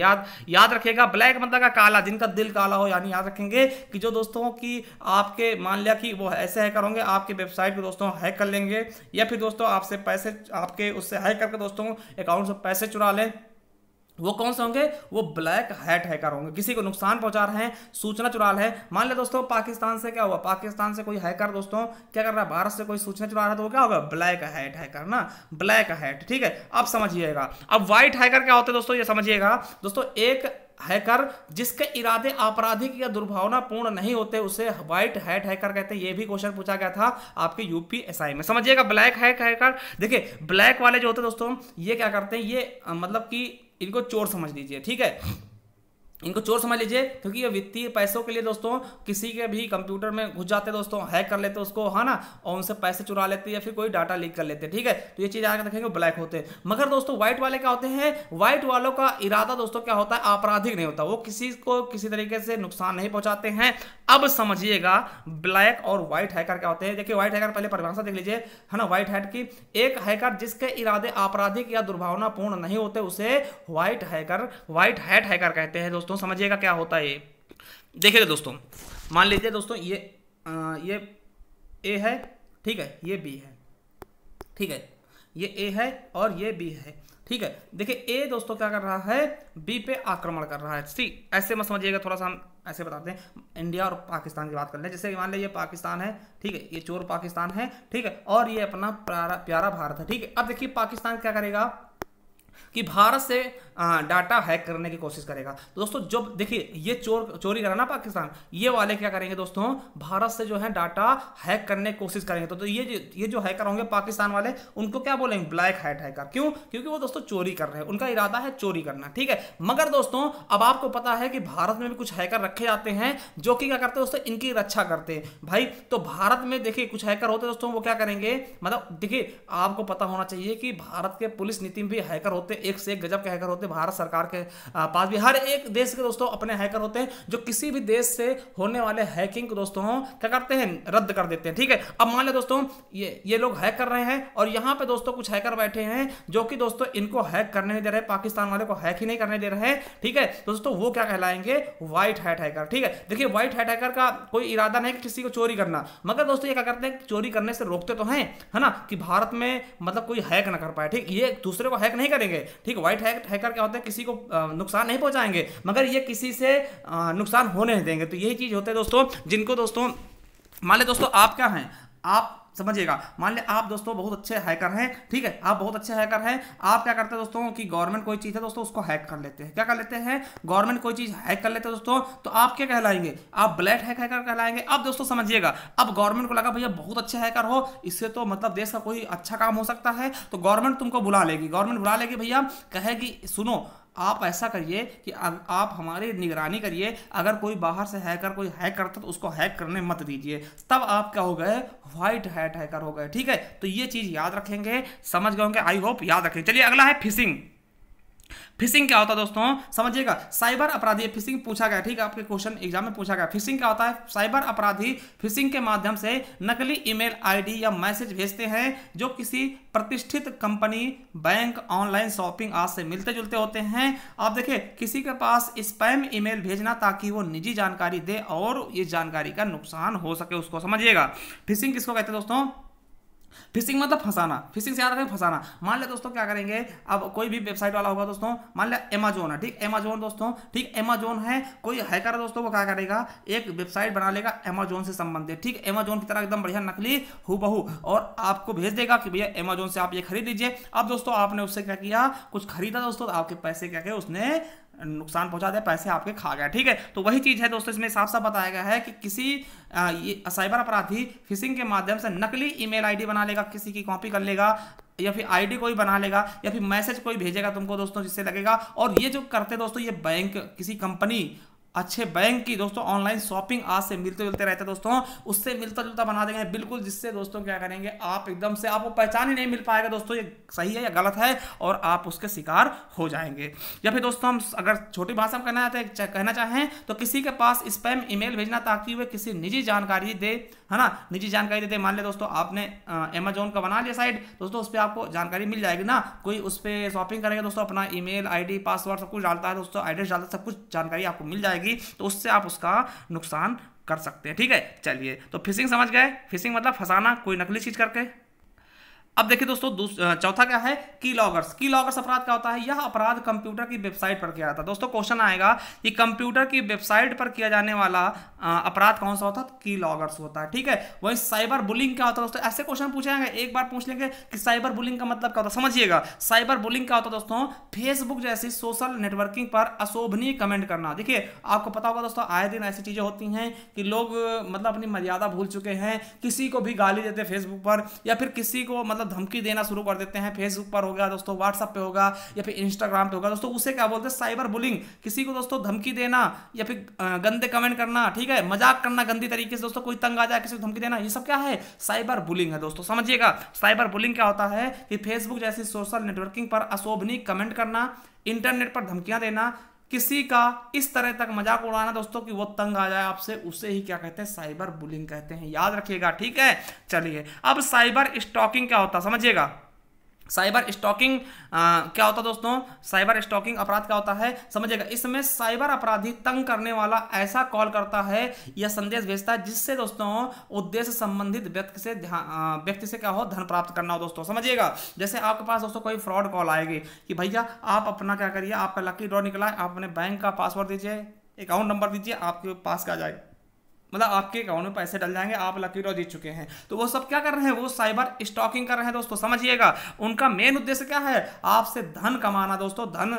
याद रखिएगा, ब्लैक मतलब का काला, जिनका दिल काला हो, यानी याद रखेंगे कि जो दोस्तों की आपके मान लिया कि वो ऐसे हैकर होंगे, आपके वेबसाइट को दोस्तों हैक कर लेंगे, या फिर दोस्तों आपसे पैसे आपके उससे हैक करके दोस्तों अकाउंट से पैसे चुरा लें, वो कौन से होंगे, वो ब्लैक हैट हैकर होंगे। किसी को नुकसान पहुंचा रहे हैं, सूचना चुरा रहे हैं। मान ले दोस्तों पाकिस्तान से क्या हुआ, पाकिस्तान से कोई हैकर दोस्तों क्या कर रहा है, भारत से कोई सूचना चुरा रहा है, तो वो क्या होगा, ब्लैक हैट हैकर ना, ब्लैक हैट। ठीक है, अब समझिएगा। अब व्हाइट हैकर क्या होते हैं दोस्तों, ये समझिएगा दोस्तों, एक हैकर जिसके इरादे आपराधिक या दुर्भावनापूर्ण नहीं होते उसे व्हाइट हैट हैकर कहते हैं। ये भी क्वेश्चन पूछा गया था आपके यूपीएसआई में। समझिएगा ब्लैक हैकर, देखिए ब्लैक वाले जो होते हैं दोस्तों, ये क्या करते हैं, ये मतलब कि इनको चोर समझ लीजिए। ठीक है, इनको चोर समझ लीजिए, क्योंकि ये वित्तीय पैसों के लिए दोस्तों किसी के भी कंप्यूटर में घुस जाते दोस्तों, हैक कर लेते उसको, है ना, और उनसे पैसे चुरा लेते या फिर कोई डाटा लीक कर लेते। ठीक है, तो ये चीज आगे देखेंगे ब्लैक होते हैं। मगर दोस्तों व्हाइट वाले क्या होते हैं, व्हाइट वालों का इरादा दोस्तों क्या होता है, आपराधिक नहीं होता, वो किसी को किसी तरीके से नुकसान नहीं पहुंचाते हैं। अब समझिएगा ब्लैक और व्हाइट हैकर क्या होते हैं। देखिए व्हाइट हैकर पहले परिभाषा देख लीजिए, है ना, व्हाइट हैट की, एक हैकर जिसके इरादे आपराधिक या दुर्भावनापूर्ण नहीं होते उसे व्हाइट हैट हैकर कहते हैं दोस्तों। समझिएगा क्या होता है ये। देखिए दोस्तों, मान लीजिए दोस्तों ये ए है, ठीक है, ये बी है, ठीक है, ये ए है और ये बी है। ठीक है, देखिए ए दोस्तों क्या कर रहा है, बी पे आक्रमण कर रहा है। ठीक, ऐसे मत समझिएगा, थोड़ा सा हम ऐसे बताते हैं। इंडिया और पाकिस्तान की बात कर लें, जैसे मान लीजिए ये पाकिस्तान है, ठीक है, ये चोर पाकिस्तान है, ठीक है, और ये अपना प्यारा भारत है। ठीक है, अब देखिए पाकिस्तान क्या करेगा कि भारत से डाटा हैक करने की कोशिश करेगा। तो दोस्तों जब देखिए ये चोरी करा ना पाकिस्तान, ये वाले क्या करेंगे दोस्तों, भारत से जो है डाटा हैक करने की कोशिश करेंगे। तो ये जो हैकर होंगे पाकिस्तान वाले, उनको क्या बोलेंगे, ब्लैक हैट हैकर। क्यों, क्योंकि वो दोस्तों चोरी कर रहे हैं, उनका इरादा है चोरी करना। ठीक है, मगर दोस्तों अब आपको पता है कि भारत में भी कुछ हैकर रखे जाते हैं जो कि क्या करते हैं दोस्तों, इनकी रक्षा करते हैं भाई। तो भारत में देखिए कुछ हैकर होते हैं दोस्तों, वो क्या करेंगे, मतलब देखिए आपको पता होना चाहिए कि भारत के पुलिस नीति में भी हैकर होते हैं, एक से एक गजब के हैकर होते हैं। भारत सरकार के पास भी हर एक देश के दोस्तों अपने हैकर होते हैं, जो किसी भी देश से होने वाले हैकिंग को दोस्तों क्या करते हैं, रद्द कर देते हैं। ठीक है, अब मान लो दोस्तों ये लोग हैक कर रहे हैं और यहाँ पे दोस्तों कुछ हैकर बैठे हैं जो कि दोस्तों इनको हैक करने नहीं दे रहे, पाकिस्तान वाले को हैक ही नहीं करने दे रहे हैं। ठीक है दोस्तों, वो क्या कहलाएंगे, व्हाइट हैट हैकर। ठीक है, देखिए व्हाइट हैट हैकर का कोई इरादा नहीं कि किसी को चोरी करना, मगर दोस्तों ये क्या करते हैं, चोरी करने से रोकते तो हैं, है ना, कि भारत में मतलब कोई हैक ना कर पाए। ठीक, ये दूसरे को हैक नहीं करेंगे, ठीक है। व्हाइट हैकर क्या होते हैं, किसी को नुकसान नहीं पहुंचाएंगे मगर ये किसी से नुकसान होने नहीं देंगे। तो यही चीज होते हैं दोस्तों, जिनको दोस्तों मान ले दोस्तों आप क्या हैं, आप समझिएगा, मान ले आप दोस्तों बहुत अच्छे हैकर हैं, ठीक है, आप बहुत अच्छे हैकर हैं। आप क्या करते हैं दोस्तों कि गवर्नमेंट कोई चीज़ है दोस्तों उसको हैक कर लेते हैं। क्या कर लेते हैं, गवर्नमेंट कोई चीज़ हैक कर लेते हैं दोस्तों, तो आप क्या कहलाएंगे, आप ब्लैक हैकर कहलाएंगे। अब दोस्तों समझिएगा, अब गवर्नमेंट को लगा भैया बहुत अच्छे हैकर हो, इससे तो मतलब देश का कोई अच्छा काम हो सकता है, तो गवर्नमेंट तुमको बुला लेगी, गवर्नमेंट बुला लेगी भैया, कहेगी सुनो आप ऐसा करिए कि आप हमारी निगरानी करिए, अगर कोई बाहर से हैकर कोई हैक करता तो उसको हैक करने मत दीजिए। तब आप क्या हो गए, व्हाइट हैट हैकर हो गए, ठीक है। तो ये चीज याद रखेंगे, समझ गए होंगे, आई होप याद रखेंगे। चलिए अगला है फिशिंग। फिशिंग क्या होता है दोस्तों, समझिएगा, साइबर अपराधी, फिशिंग पूछा गया, ठीक है, आपके क्वेश्चन एग्जाम में पूछा गया। फिशिंग क्या होता है, साइबर अपराधी फिशिंग के माध्यम से नकली ईमेल आईडी या मैसेज भेजते हैं जो किसी प्रतिष्ठित कंपनी, बैंक, ऑनलाइन शॉपिंग आज से मिलते जुलते होते हैं। आप देखिए, किसी के पास स्पैम ईमेल भेजना ताकि वो निजी जानकारी दे और ये जानकारी का नुकसान हो सके उसको, समझिएगा। फिशिंग किसको कहते हैं दोस्तों, फिशिंग मतलब फंसाना, फिशिंग से याद रखें फंसाना। मान ले दोस्तों क्या करेंगे, अब कोई भी वेबसाइट वाला होगा दोस्तों, मान ले अमेजोन है, ठीक, अमेजोन दोस्तों, ठीक, अमेजोन है, कोई हैकर है दोस्तों, वो क्या करेगा, एक वेबसाइट बना लेगा अमेजोन से संबंधित, ठीक, अमेजोन की तरह एकदम बढ़िया नकली हूबहू, और आपको भेज देगा कि भैया अमेजोन से आप ये खरीद लीजिए। अब दोस्तों आपने उससे क्या किया, कुछ खरीदा दोस्तों, तो आपके पैसे क्या किया उसने नुकसान पहुंचा दिया, पैसे आपके खा गया, ठीक है। तो वही चीज है दोस्तों, इसमें साफ साफ बताया गया है कि किसी ये साइबर अपराधी फिशिंग के माध्यम से नकली ईमेल आईडी बना लेगा, किसी की कॉपी कर लेगा, या फिर आईडी कोई बना लेगा, या फिर मैसेज कोई भेजेगा तुमको दोस्तों, जिससे लगेगा। और ये जो करते दोस्तों, ये बैंक, किसी कंपनी, अच्छे बैंक की दोस्तों ऑनलाइन शॉपिंग आज से मिलते जुलते रहते दोस्तों, उससे मिलता जुलता बना देंगे बिल्कुल, जिससे दोस्तों क्या करेंगे, आप एकदम से आपको पहचान ही नहीं मिल पाएगा दोस्तों ये सही है या गलत है, और आप उसके शिकार हो जाएंगे। या फिर दोस्तों हम अगर छोटी भाषा में कहना चाहें तो किसी के पास स्पैम ईमेल भेजना ताकि वे किसी निजी जानकारी दे, है ना, निजी जानकारी देते। मान ले दोस्तों आपने अमेजोन का बना लिया साइट दोस्तों, उस पर आपको जानकारी मिल जाएगी ना, कोई उस पर शॉपिंग करेगा दोस्तों, अपना ईमेल आईडी पासवर्ड सब कुछ डालता है दोस्तों, एड्रेस डालता है, सब कुछ जानकारी आपको मिल जाएगी, तो उससे आप उसका नुकसान कर सकते हैं, ठीक है। चलिए, तो फिशिंग समझ गए, फिशिंग मतलब फंसाना कोई नकली चीज करके। अब देखिए दोस्तों चौथा क्या है, की लॉगर्स। की लॉगर्स अपराध क्या होता है, यह अपराध कंप्यूटर की वेबसाइट पर किया जाता है दोस्तों। क्वेश्चन आएगा कि कंप्यूटर की वेबसाइट पर किया जाने वाला अपराध कौन सा होता है, की लॉगर्स होता है, ठीक है। वही साइबर बुलिंग क्या होता है दोस्तों, ऐसे क्वेश्चन पूछे जाएंगे, एक बार पूछ लेंगे कि साइबर बुलिंग का मतलब क्या होता है, समझिएगा। साइबर बुलिंग क्या होता है दोस्तों, फेसबुक जैसी सोशल नेटवर्किंग पर अशोभनीय कमेंट करना। देखिए आपको पता होगा दोस्तों, आए दिन ऐसी चीजें होती हैं कि लोग मतलब अपनी मर्यादा भूल चुके हैं, किसी को भी गाली देते हैं फेसबुक पर, या फिर किसी को मतलब धमकी देना शुरू कर देते हैं, फेसबुक पर होगा दोस्तों, व्हाट्सएप पे होगा, या फिर इंस्टाग्राम पे होगा दोस्तों, उसे क्या बोलते हैं, साइबर बुलिंग। किसी को दोस्तों धमकी देना, या फिर गंदे कमेंट करना, ठीक है, मजाक करना गंदी तरीके से दोस्तों, कोई तंग आ जाए किसी को धमकी देना, ये सब क्या है, साइबर बुलिंग है दोस्तों, समझिएगा। साइबर बुलिंग क्या होता है कि फेसबुक जैसी सोशल नेटवर्किंग पर अशोभनीय कमेंट करना, इंटरनेट पर धमकियां देना, किसी का इस तरह तक मजाक उड़ाना दोस्तों कि वो तंग आ जाए आपसे, उसे ही क्या कहते हैं, साइबर बुलिंग कहते हैं, याद रखिएगा, ठीक है। चलिए, अब साइबर स्टॉकिंग क्या होता है, समझिएगा। साइबर स्टॉकिंग क्या होता है दोस्तों, साइबर स्टॉकिंग अपराध क्या होता है, समझिएगा। इसमें साइबर अपराधी तंग करने वाला ऐसा कॉल करता है या संदेश भेजता है जिससे दोस्तों उद्देश्य संबंधित व्यक्ति से क्या हो, धन प्राप्त करना हो दोस्तों, समझिएगा। जैसे आपके पास दोस्तों कोई फ्रॉड कॉल आएगी कि भैया आप अपना क्या करिए, आपका लकी ड्रॉ निकला है, आप अपने बैंक का पासवर्ड दीजिए, अकाउंट नंबर दीजिए, आपके पास क्या जाएगा, मतलब आपके अकाउंट में पैसे डल जाएंगे, आप लकी ड्रॉ जीत चुके हैं। तो वो सब क्या कर रहे हैं, वो साइबर स्टॉकिंग कर रहे हैं दोस्तों, समझिएगा। उनका मेन उद्देश्य क्या है, आपसे धन कमाना दोस्तों, धन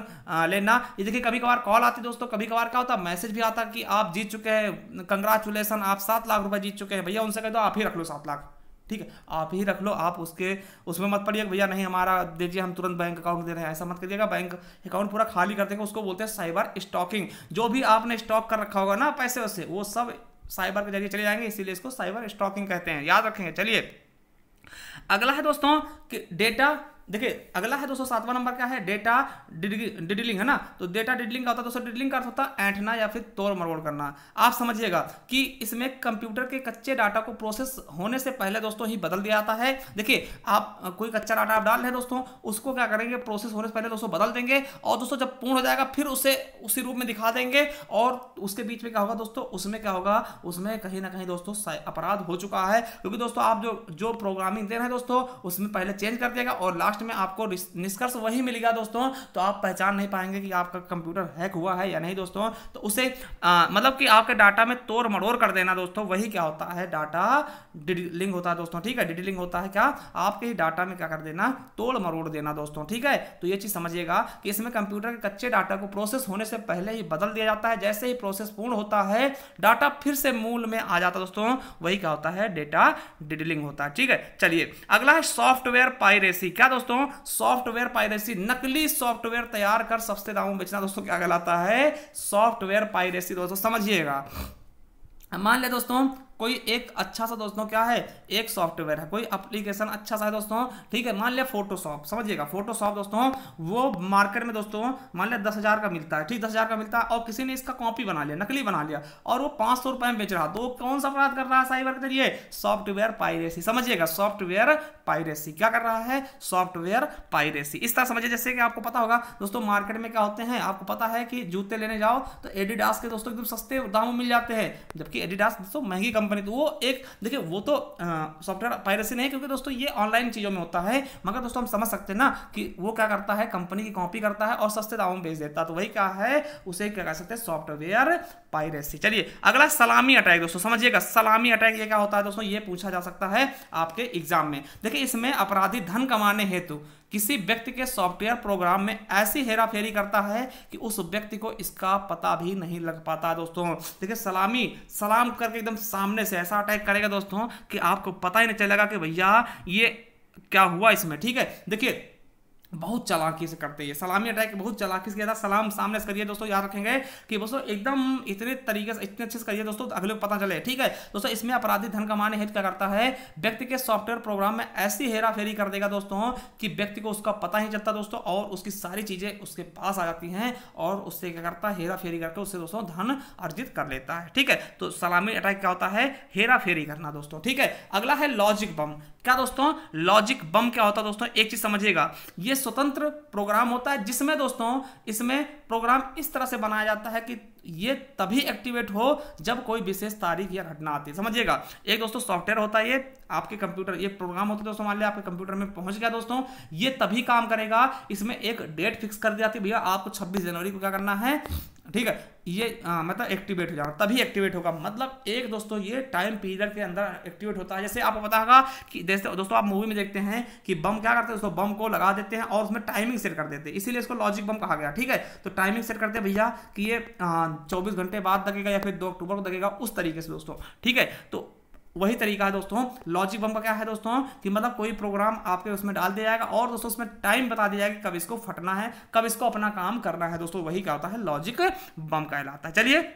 लेना। ये देखिए कभी कभार कॉल आती दोस्तों, कभी कभार क्या होता है, मैसेज भी आता कि आप जीत चुके हैं, कंग्रेचुलेसन, आप 7 लाख रुपए जीत चुके हैं। भैया उनसे कह दो आप ही रख लो 7 लाख, ठीक है, आप ही रख लो, आप उसमें मत पड़िए भैया नहीं हमारा दीजिए, हम तुरंत बैंक अकाउंट दे रहे हैं, ऐसा मत करिएगा, बैंक अकाउंट पूरा खाली कर देंगे, उसको बोलते हैं साइबर स्टॉकिंग। जो भी आपने स्टॉक कर रखा होगा ना पैसे उससे, वो सब साइबर के जरिए चले जाएंगे, इसीलिए इसको साइबर स्टॉकिंग कहते हैं, याद रखेंगे। चलिए अगला है दोस्तों कि डेटा, देखिए अगला है दोस्तों 7वां नंबर क्या है, डेटा डिडलिंग, है ना। तो डेटा डिडलिंग का होता है दोस्तों, डिडलिंग का अर्थ होता है ऐंठना या फिर तोड़ मरोड़ करना। आप समझिएगा कि इसमें कंप्यूटर के कच्चे डाटा को प्रोसेस होने से पहले दोस्तों ही बदल दिया जाता है। देखिए आप कोई कच्चा डाटा आप डाल रहे हैं दोस्तों, उसको क्या करेंगे, प्रोसेस होने से पहले दोस्तों बदल देंगे, और दोस्तों जब पूर्ण हो जाएगा फिर उसे उसी रूप में दिखा देंगे, और उसके बीच में क्या होगा दोस्तों, उसमें क्या होगा, उसमें कहीं ना कहीं दोस्तों अपराध हो चुका है, क्योंकि दोस्तों आप जो प्रोग्रामिंग दे रहे हैं दोस्तों उसमें पहले चेंज कर देगा, और लास्ट लास्ट में आपको निष्कर्ष वही मिलेगा दोस्तों, तो आप पहचान नहीं पाएंगे कि आपका कंप्यूटर हैक हुआ है या नहीं दोस्तों। तो उसे मतलब कि आपके डाटा में तोड़ मरोड़ कर देना दोस्तों, वही क्या होता है, डाटा डिडलिंग होता है दोस्तों। ठीक है, डिडलिंग होता है क्या, आपके ही डाटा में क्या कर देना, तोड़ मरोड़ देना दोस्तों। ठीक है, तो ये चीज समझिएगा कि इसमें कंप्यूटर के कच्चे डाटा को प्रोसेस होने से पहले ही बदल दिया जाता है। जैसे ही प्रोसेस पूर्ण होता है, डाटा फिर से मूल में आ जाता है दोस्तों, वही क्या होता है, डेटा डिडलिंग होता है। ठीक है, चलिए अगला है सॉफ्टवेयर पायरेसी। क्या दोस्तों, सॉफ्टवेयर पायरेसी, नकली सॉफ्टवेयर तैयार कर सस्ते दामों में बेचना दोस्तों, क्या कहलाता है, सॉफ्टवेयर पायरेसी दोस्तों। समझिएगा, मान ले दोस्तों कोई एक अच्छा सा दोस्तों क्या है, एक सॉफ्टवेयर है, कोई एप्लीकेशन अच्छा सा है दोस्तों। ठीक है, मान लिया फोटोशॉप, समझिएगा फोटोशॉप दोस्तों, वो मार्केट में दोस्तों मान लिया 10,000 का मिलता है। ठीक, 10,000 का मिलता है, और किसी ने इसका कॉपी बना लिया, नकली बना लिया, और वो 500 रुपए में बेच रहा, तो कौन सा अपराध कर रहा है साइबर के जरिए, सॉफ्टवेयर पायरेसी। समझिएगा, सॉफ्टवेयर पायरेसी क्या कर रहा है, सॉफ्टवेयर पायरेसी। इस तरह समझिए, जैसे कि आपको पता होगा दोस्तों मार्केट में क्या होते हैं, आपको पता है कि जूते लेने जाओ तो एडिडास के दोस्तों एकदम सस्ते दामों मिल जाते हैं, जबकि एडिडास दोस्तों महंगी कंपनी। तो वो एक देखिए, वो तो सॉफ्टवेयर पायरेसी नहीं, क्योंकि दोस्तों ये ऑनलाइन चीजों में होता है, मगर दोस्तों हम समझ सकते हैं ना कि वो क्या करता है, कंपनी की कॉपी करता है और सस्ते दामों में बेच देता है, तो वही क्या है, उसे क्या कह सकते हैं, सॉफ्टवेयर पायरेसी। चलिए अगला सलामी अटैक दोस्तों। समझिएगा, सलामी अटैक ये क्या होता है दोस्तों, ये पूछा जा सकता है आपके एग्जाम में। देखिए, इसमें अपराधी धन कमाने हेतु किसी व्यक्ति के सॉफ्टवेयर प्रोग्राम में ऐसी हेराफेरी करता है कि उस व्यक्ति को इसका पता भी नहीं लग पाता दोस्तों। देखिए, सलाम करके एकदम सामने से ऐसा अटैक करेगा दोस्तों कि आपको पता ही नहीं चलेगा कि भैया ये क्या हुआ इसमें। ठीक है, देखिए बहुत चालाकी से करते हैं, सलामी अटैक बहुत चालाकी से किया था। सलाम सामने से करिए दोस्तों, याद रखेंगे कि दोस्तों एकदम इतने तरीके से इतने अच्छे से करिए दोस्तों, अगले को पता चले। ठीक है दोस्तों, इसमें अपराधी धन कमाने हेतु क्या करता है, व्यक्ति के सॉफ्टवेयर प्रोग्राम में ऐसी हेरा फेरी कर देगा दोस्तों कि व्यक्ति को उसका पता ही चलता दोस्तों, और उसकी सारी चीजें उसके पास आ जाती हैं, और उससे क्या करता है, हेरा फेरी करके उससे दोस्तों धन अर्जित कर लेता है। ठीक है, तो सलामी अटैक क्या होता है, हेरा फेरी करना दोस्तों। ठीक है, अगला है लॉजिक बम। क्या दोस्तों, लॉजिक बम क्या होता है दोस्तों, एक चीज समझिएगा, ये स्वतंत्र प्रोग्राम होता है जिसमें दोस्तों, इसमें प्रोग्राम इस तरह से बनाया जाता है कि ये तभी एक्टिवेट हो जब कोई विशेष तारीख या घटना आती है। समझिएगा, एक दोस्तों सॉफ्टवेयर होता है, ये आपके कंप्यूटर, ये प्रोग्राम होता है दोस्तों, मान लिया आपके कंप्यूटर में पहुंच गया दोस्तों, ये तभी काम करेगा, इसमें एक डेट फिक्स कर दी जाती है, भैया आपको 26 जनवरी को क्या करना है। ठीक है, ये मतलब एक्टिवेट हो जाना, तभी एक्टिवेट होगा, मतलब एक दोस्तों ये टाइम पीरियड के अंदर एक्टिवेट होता है। जैसे आपको पता होगा कि जैसे दोस्तों आप मूवी में देखते हैं कि बम क्या करते हैं दोस्तों, बम को लगा देते हैं और उसमें टाइमिंग सेट कर देते हैं, इसीलिए इसको लॉजिक बम कहा गया। ठीक है, तो टाइमिंग सेट करते हैं भैया कि ये 24 घंटे बाद लगेगा या फिर 2 अक्टूबर को लगेगा, उस तरीके से दोस्तों। ठीक है, तो वही तरीका है दोस्तों लॉजिक बम का। क्या है दोस्तों कि मतलब कोई प्रोग्राम आपके उसमें डाल दिया जाएगा और दोस्तों उसमें टाइम बता दिया जाएगा कब इसको फटना है, कब इसको अपना काम करना है दोस्तों, वही क्या होता है, लॉजिक बम कहलाता है। चलिए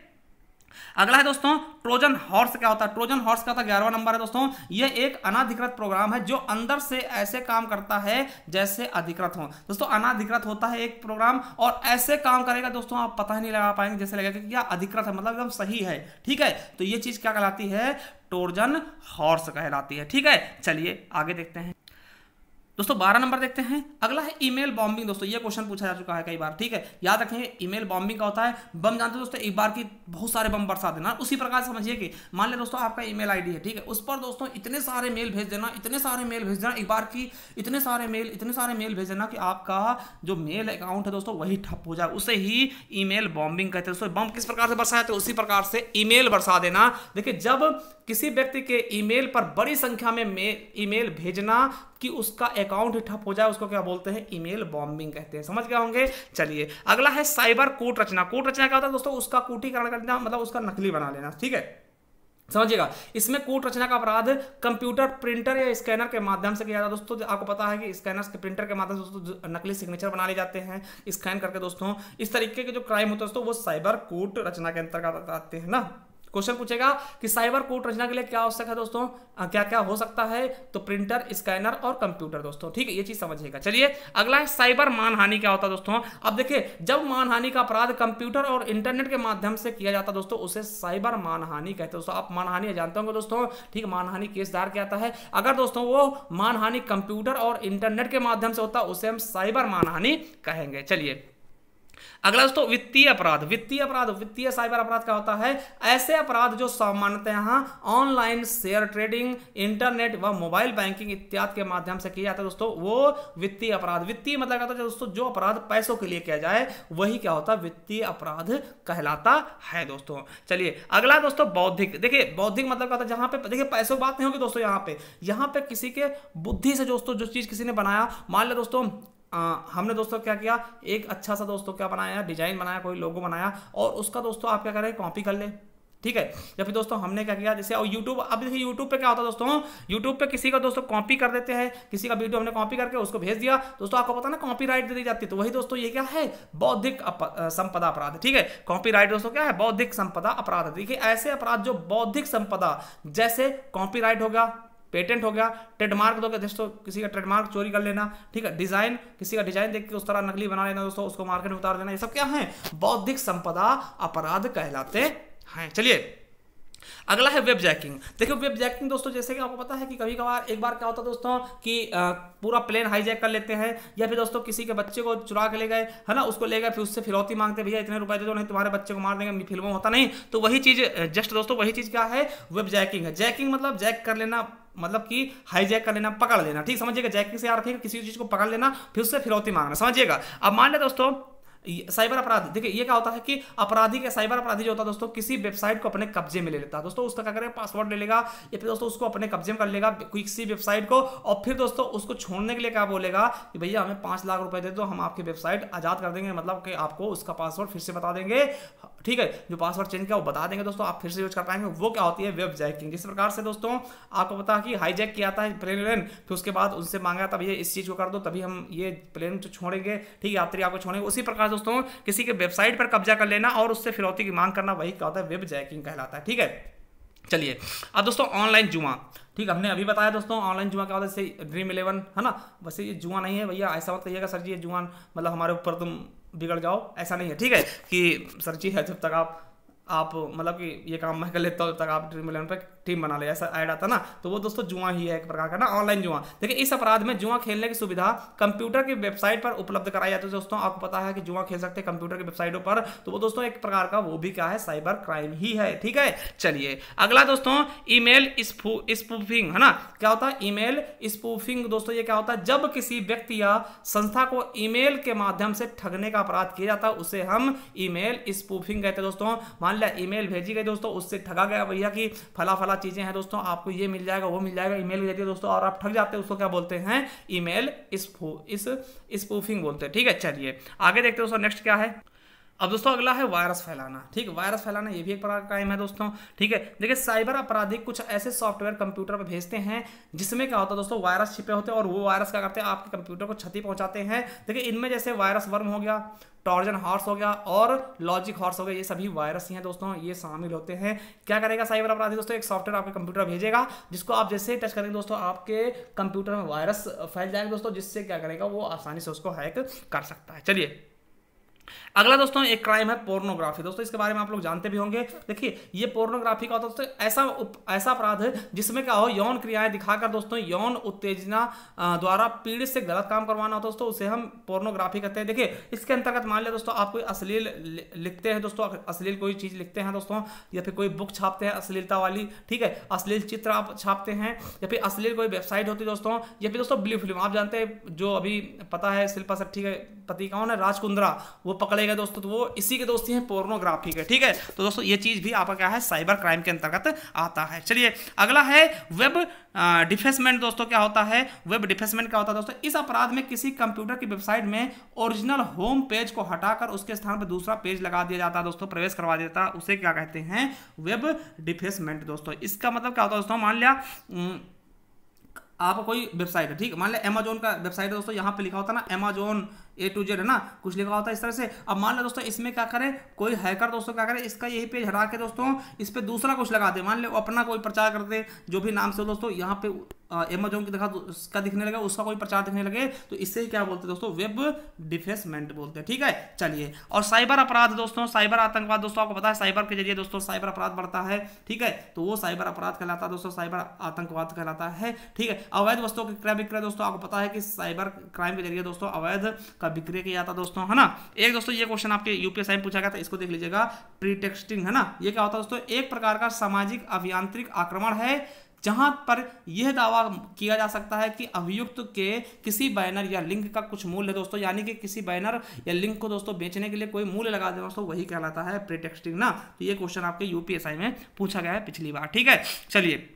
अगला है दोस्तों ट्रोजन हॉर्स। क्या होता है ट्रोजन हॉर्स का 11वां नंबर है दोस्तों। ये एक अनाधिकृत प्रोग्राम है जो अंदर से ऐसे काम करता है जैसे अधिकृत हो। दोस्तों अनाधिकृत होता है एक प्रोग्राम और ऐसे काम करेगा दोस्तों आप पता ही नहीं लगा पाएंगे, जैसे लगेगा कि क्या अधिकृत है, मतलब एकदम सही है। ठीक है, तो ये चीज क्या कहलाती है, ट्रोजन हॉर्स कहलाती है। ठीक है, चलिए आगे देखते हैं दोस्तों 12 नंबर देखते हैं। अगला है ईमेल बॉम्बिंग। दोस्तों ये क्वेश्चन पूछा जा चुका है कई बार। ठीक है, याद रखेंगे ईमेल बॉम्बिंग का होता है, बम जानते हो दोस्तों, एक बार की बहुत सारे बम बरसा देना। उसी प्रकार समझिए कि मान ले दोस्तों आपका ईमेल आईडी है, ठीक है, उस पर दोस्तों इतने सारे मेल भेज देना, इतने सारे मेल भेज देना, एक बार की इतने सारे मेल भेज देना कि आपका जो मेल अकाउंट है दोस्तों वही ठप हो जाए, उसे ही ईमेल बॉम्बिंग कहते हैं। दोस्तों बम किस प्रकार से बरसाया, तो उसी प्रकार से ईमेल बरसा देना। देखिए जब किसी व्यक्ति के ईमेल पर बड़ी संख्या में ईमेल भेजना कि उसका अकाउंट ही ठप हो जाए, उसको क्या बोलते हैं, ईमेल बॉम्बिंग कहते हैं। समझ गए होंगे। चलिए अगला है साइबर कूट रचना। कूट रचना क्या होता है दोस्तों, उसका कूटीकरण करना, मतलब उसका नकली बना लेना। ठीक है, समझिएगा, इसमें कूट रचना का अपराध कंप्यूटर, प्रिंटर या स्कैनर के माध्यम से किया जाता है। दोस्तों आपको पता है कि स्कैनर के प्रिंटर के माध्यम से दोस्तों नकली सिग्नेचर बना ले जाते हैं स्कैन करके। दोस्तों इस तरीके के जो क्राइम होते हैं दोस्तों वो साइबर कूट रचना के अंतर्गत आते हैं ना। क्वेश्चन पूछेगा कि साइबर कूट रचना के लिए क्या आवश्यक है दोस्तों, क्या क्या हो सकता है, तो प्रिंटर, स्कैनर और कंप्यूटर दोस्तों। ठीक है, ये चीज समझिएगा। चलिए अगला है साइबर मानहानि। क्या होता है दोस्तों, अब देखिए जब मानहानि का अपराध कंप्यूटर और इंटरनेट के माध्यम से किया जाता है दोस्तों उसे साइबर मानहानि कहते हैं। दोस्तों आप मानहानि जानते होंगे दोस्तों, ठीक, मानहानि केस दायर किया जाता है। अगर दोस्तों वो मानहानि कंप्यूटर और इंटरनेट के माध्यम से होता है उसे हम साइबर मानहानि कहेंगे। चलिए अगला दोस्तों वित्तीय अपराध। वित्तीय अपराध, वित्तीय साइबर अपराध क्या होता है? ऐसे अपराध जो सामान्यतः ऑनलाइन शेयर ट्रेडिंग, इंटरनेट व मोबाइल बैंकिंग इत्यादि के माध्यम से किया जाता है दोस्तों, वो वित्तीय अपराध। वित्तीय मतलब क्या होता है दोस्तों? जो अपराध पैसों के लिए किया जाए वही क्या होता है? वित्तीय अपराध कहलाता है दोस्तों। चलिए अगला दोस्तों बौद्धिक। देखिए बौद्धिक मतलब क्या होता है? जहां पे देखिए पैसों की बात नहीं होगी दोस्तों, यहाँ पे किसी के बुद्धि से दोस्तों जो चीज किसी ने बनाया, मान लो दोस्तों हमने दोस्तों क्या किया, एक अच्छा सा दोस्तों क्या बनाया, डिजाइन बनाया, कोई लोगो बनाया, और उसका दोस्तों आप क्या करें, कॉपी कर ले, ठीक है। या फिर दोस्तों हमने क्या किया, जैसे यूट्यूब, अब देखिए यूट्यूब पे क्या होता है दोस्तों, यूट्यूब पे किसी का दोस्तों कॉपी कर देते हैं, किसी का वीडियो हमने कॉपी करके उसको भेज दिया दोस्तों, आपको पता ना कॉपीराइट दे दी जाती है। तो वही दोस्तों ये क्या है? बौद्धिक संपदा अपराध, ठीक है। कॉपीराइट दोस्तों क्या है? बौद्धिक संपदा अपराध। देखिए ऐसे अपराध जो बौद्धिक संपदा, जैसे कॉपीराइट हो गया, पेटेंट हो गया, ट्रेडमार्क दोस्तों, दोस्तों किसी का ट्रेडमार्क चोरी कर लेना, ठीक है, डिजाइन, किसी का डिजाइन देख के उस तरह नकली बना लेना दोस्तों, उसको मार्केट में उतार देना, ये सब क्या है? बौद्धिक संपदा अपराध कहलाते हैं। चलिए अगला है वेब जैकिंग। देखिए वेब जैकिंग दोस्तों, जैसे कि आपको पता है कि कभी कभार एक बार क्या होता है दोस्तों कि पूरा प्लेन हाईजैक कर लेते हैं, या फिर दोस्तों किसी के बच्चे को चुरा के ले गए, है ना, उसको ले गए, फिर उससे फिरौती मांगते, भैया इतने रुपए दे दो नहीं तुम्हारे बच्चे को मार देंगे, फिल्मों होता नहीं। तो वही चीज जस्ट दोस्तों वही चीज क्या है? वेब जैकिंग है। जैकिंग मतलब जैक कर लेना, मतलब कि हाईजैक कर लेना, पकड़ लेना, ठीक समझिएगा। जैकिंग से याद रखिएगा, किसी चीज को पकड़ लेना फिर उससे फिरौती मांगना, समझिएगा। अब मान लें दोस्तों साइबर अपराध, देखिए ये क्या होता है कि अपराधी के साइबर अपराधी जो होता है दोस्तों, किसी वेबसाइट को अपने कब्जे में ले लेता है दोस्तों, उसका क्या करेगा, पासवर्ड ले लेगा, या फिर दोस्तों उसको अपने कब्जे में कर लेगा किसी वेबसाइट को, और फिर दोस्तों उसको छोड़ने के लिए क्या बोलेगा कि भैया हमें 5 लाख रुपए दे दो, हम आपकी वेबसाइट आजाद कर देंगे, मतलब कि आपको उसका पासवर्ड फिर से बता देंगे, ठीक है, जो पासवर्ड चेंज किया वो बता देंगे दोस्तों, आप फिर से यूज कर पाएंगे। वो क्या होती है? Web jacking. जिस प्रकार से दोस्तों आपको पता है कि हाईजैक किया था प्लेन, फिर उसके बाद उनसे मांगा था भैया इस चीज को कर दो तभी हम ये प्लेन छोड़ेंगे, ठीक है, यात्री आपको छोड़ेंगे। उसी प्रकार दोस्तों किसी के वेबसाइट पर कब्जा कर लेना और उससे फिरौती की मांग करना, वही क्या होता है? वेब जैकिंग कहलाता है, ठीक है। चलिए अब दोस्तों ऑनलाइन जुआ, ठीक, हमने अभी बताया दोस्तों ऑनलाइन जुआ क्या होता है, जैसे ड्रीम 11 है ना, वैसे ये जुआ नहीं है भैया, ऐसा मत कहिएगा सर जी ये जुआ मतलब हमारे ऊपर तुम बिगड़ जाओ, ऐसा नहीं है, ठीक है, कि सर जी है जब तक आप मतलब कि ये काम मैं कर लेता हूँ तब तक आप ड्रीम 11 पे टीम बना ले, ऐसा ऐड आता ना, तो वो दोस्तों जुआ ही है एक प्रकार का ना, ऑनलाइन जुआ। देखिए इस अपराध में जुआ खेलने की सुविधा कंप्यूटर की वेबसाइट पर उपलब्ध कराई जाती है दोस्तों। आपको पता है कि जुआ खेल सकते हैं कंप्यूटर की वेबसाइटों पर, तो वो दोस्तों एक प्रकार का वो भी क्या है? साइबर क्राइम ही है, ठीक है। चलिए अगला दोस्तों ईमेल स्पूफिंग, है ना। क्या होता है ईमेल स्पूफिंग दोस्तों? ये क्या होता है? जब किसी व्यक्ति या संस्था को ईमेल के माध्यम से ठगने का अपराध किया जाता है उसे हम ईमेल स्पूफिंग कहते हैं दोस्तों। मान लिया ईमेल भेजी गई दोस्तों, उससे ठगा गया भैया कि फला फला चीजें हैं दोस्तों, आपको ये मिल जाएगा वो मिल जाएगा, ईमेल भेजती है दोस्तों, और आप ठग जाते हैं, उसको क्या बोलते हैं? ईमेल स्पूफिंग बोलते हैं, ठीक है। चलिए आगे देखते हैं दोस्तों नेक्स्ट क्या है। अब दोस्तों अगला है वायरस फैलाना, ठीक है। वायरस फैलाना ये भी एक प्रकार का क्राइम है दोस्तों, ठीक है। देखिए साइबर अपराधी कुछ ऐसे सॉफ्टवेयर कंप्यूटर पर भेजते हैं जिसमें क्या होता है दोस्तों? वायरस छिपे होते हैं, और वो वायरस क्या करते हैं? आपके कंप्यूटर को क्षति पहुंचाते हैं। देखिए इनमें जैसे वायरस वर्म हो गया, ट्रोजन हॉर्स हो गया और लॉजिक हॉर्स हो गया, ये सभी वायरस ही हैं दोस्तों, ये शामिल होते हैं। क्या करेगा साइबर अपराधी दोस्तों? एक सॉफ्टवेयर आपके कंप्यूटर भेजेगा जिसको आप जैसे ही टच करेंगे दोस्तों आपके कंप्यूटर में वायरस फैल जाएंगे दोस्तों, जिससे क्या करेगा वो आसानी से उसको हैक कर सकता है। चलिए अगला दोस्तों एक क्राइम है पोर्नोग्राफी। दोस्तों इसके बारे में आप लोग जानते भी होंगे। देखिए ये पोर्नोग्राफी का होता है ऐसा अपराध है जिसमें क्या हो, यौन क्रियाएं दिखाकर दोस्तों यौन उत्तेजना द्वारा पीड़ित से गलत काम करवाना होता है दोस्तों, उसे हम पोर्नोग्राफी कहते हैं। देखिए इसके अंतर्गत मान लिया दोस्तों आप कोई अश्लील लिखते हैं दोस्तों, अश्लील कोई चीज लिखते हैं दोस्तों, या फिर कोई बुक छापते हैं अश्लीलता वाली, ठीक है, अश्लील चित्र आप छापते हैं, या फिर अश्लील कोई वेबसाइट होती है दोस्तों, या फिर दोस्तों ब्लू फिल्म, आप जानते हैं जो अभी पता है शिल्पा शेट्टी के पति कौन है? राज कुंद्रा, वो पकड़े गए दोस्तों, तो वो इसी के दोस्ती हैं पोर्नोग्राफी के, ठीक है। तो दोस्तों ये चीज भी आपका क्या है? साइबर क्राइम के अंतर्गत आता है। चलिए अगला है वेब डिफेसमेंट। दोस्तों क्या होता है? वेब डिफेसमेंट क्या होता है दोस्तों? इस अपराध में किसी कंप्यूटर की वेबसाइट में ओरिजिनल होम पेज को हटाकर उसके स्थान पर दूसरा पेज लगा दिया जाता है दोस्तों, प्रवेश करवा देता है, उसे क्या कहते हैं? वेब डिफेसमेंट दोस्तों। इसका मतलब क्या होता है दोस्तों? मान लिया आपका कोई वेबसाइट है, ठीक, मान लिया अमेजोन का वेबसाइट है दोस्तों, यहाँ पे लिखा होता है ना अमेजोन A to Z है ना, कुछ लिखा होता है इस तरह से। अब मान लो दोस्तों इसमें क्या करे कोई हैकर दोस्तों, क्या करे इसका यही पेज हटा के दोस्तों इस पे दूसरा कुछ लगा दे, मान लो अपना कोई प्रचार कर दे जो भी नाम से दोस्तों, यहाँ पे अमेजोन की दिखा उसका दिखने लगे, उसका कोई प्रचार दिखने लगे, तो इससे क्या बोलते हैं दोस्तों? वेब डिफेसमेंट बोलते हैं, ठीक है। चलिए और साइबर अपराध दोस्तों, साइबर आतंकवाद दोस्तों, आपको पता है साइबर के जरिए दोस्तों साइबर अपराध बढ़ता है, ठीक है, तो वो साइबर अपराध कहलाता है दोस्तों, साइबर आतंकवाद कहलाता है, ठीक है। अवैध वस्तुओं के क्रय विक्रय दोस्तों, आपको पता है कि साइबर क्राइम के जरिए दोस्तों अवैध का विक्रय किया जाता दोस्तों, है ना। एक दोस्तों ये क्वेश्चन आपके यूपीएससी में पूछा गया था, इसको देख लीजिएगा, प्रीटेक्स्टिंग, है ना। ये क्या होता है दोस्तों, एक प्रकार का सामाजिक अभियांत्रिक आक्रमण है जहां पर यह दावा किया जा सकता है कि अभियुक्त के किसी बैनर या लिंक का कुछ मूल्य दोस्तों, यानी कि किसी बैनर या लिंक को दोस्तों बेचने के लिए कोई मूल्य लगा देना दोस्तों, वही कहलाता है प्रीटेक्स्टिंग ना। तो ये क्वेश्चन आपके यूपीएससी में पूछा गया है पिछली बार, ठीक है। चलिए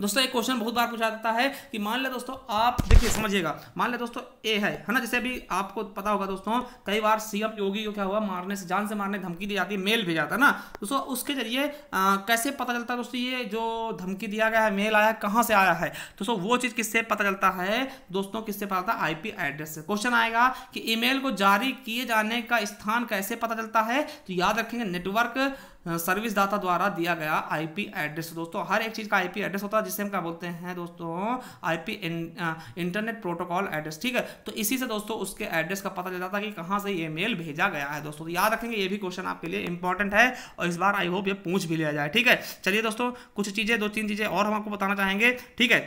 दोस्तों एक क्वेश्चन बहुत बार पूछा जाता है कि मान ले दोस्तों, आप देखिए समझिएगा, मान ले दोस्तों ए है ना, जैसे अभी आपको पता होगा दोस्तों, कई बार सीएम योगी को क्या हुआ, मारने से, जान से मारने धमकी दी जाती है, मेल भेजा जाता है ना दोस्तों। उसके जरिए कैसे पता चलता है दोस्तों, ये जो धमकी दिया गया है, मेल आया है, कहाँ से आया है दोस्तों, वो चीज़ किससे पता चलता है दोस्तों, किससे पता चलता है, आईपी एड्रेस से। क्वेश्चन आएगा कि ईमेल को जारी किए जाने का स्थान कैसे पता चलता है, तो याद रखेंगे नेटवर्क सर्विस दाता द्वारा दिया गया आईपी एड्रेस दोस्तों। हर एक चीज़ का आईपी एड्रेस होता है, जिसे हम क्या बोलते हैं दोस्तों, आईपी इंटरनेट प्रोटोकॉल एड्रेस, ठीक है। तो इसी से दोस्तों उसके एड्रेस का पता चल जाता है कि कहाँ से ये मेल भेजा गया है दोस्तों। तो याद रखेंगे, ये भी क्वेश्चन आपके लिए इंपॉर्टेंट है और इस बार आई होप ये पूछ भी लिया जाए, ठीक है। चलिए दोस्तों कुछ चीज़ें, 2-3 चीज़ें और हम आपको बताना चाहेंगे, ठीक है,